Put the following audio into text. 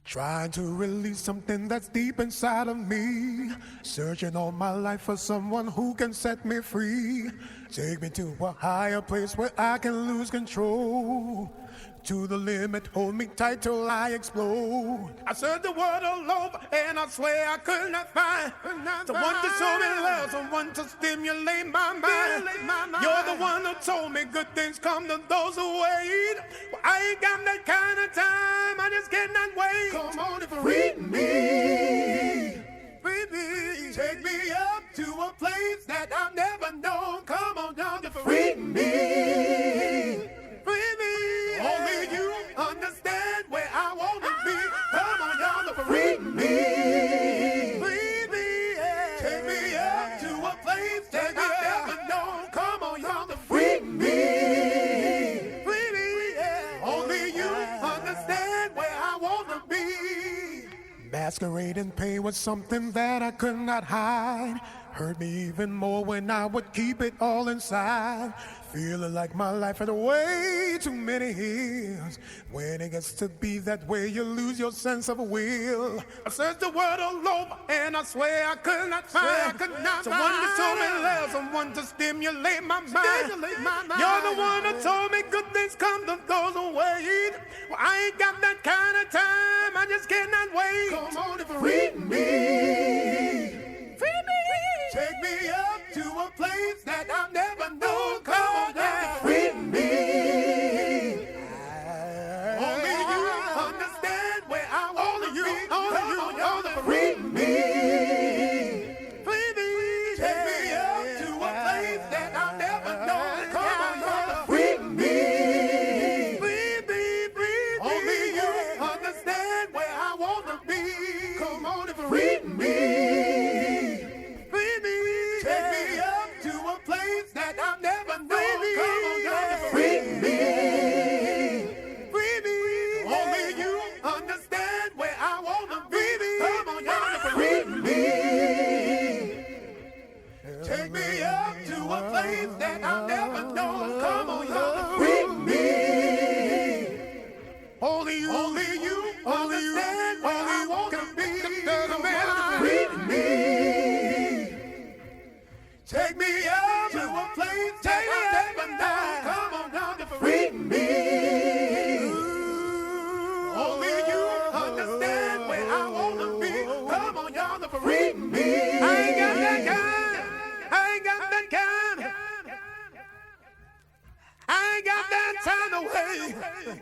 Trying to release something that's deep inside of me. Searching all my life for someone who can set me free. Take me to a higher place where I can lose control. To the limit, hold me tight till I explode. I searched the world all over and I swear I could not find someone to show me love, someone to stimulate my mind. You're the one who told me good things come to those who wait. Well, I ain't got that kind of time, I just cannot wait. Come on and free me. Free me. Take me up to a place that I've never known. Come on down to free me. Free me. Only you understand where I want to be. Come on, y'all, to free me. Free me, yeah. Take me up to a place that I've never known. Come on, y'all, to free me. Free me, yeah. Only you understand where I want to be. Masquerading pain was something that I could not hide. Hurt me even more when I would keep it all inside. Feeling like my life had way too many years. When it gets to be that way, you lose your sense of will. I searched the world all over, and I swear I could not find someone to show me love, someone to stimulate my mind. You're the one who told me good things come to those who wait. Well, I ain't got that kind of time, I just cannot wait. Come on and free me. Free me. Take me up to a place that I've never known. Come on down, free me. Only you understand where I want to be. Only you free me. Free me. Take me up to a place that I've never known. Come on down, free me. Free me, free me. Only you understand where I want to be. Come on and free me. That I've never known. Come on, y'all, free me. Free me. Only you understand where I want to be. Come on, y'all, free me. Take me up to a place that I've never known. Come on, y'all, free me. Only you understand where I want to be. Come on, free me. Take me up to a place that I've never known. Come on down to free me. Only you understand where I want to be. Come on, y'all, to free me. I ain't got that kind. I ain't got that kind. I ain't got that time to wait.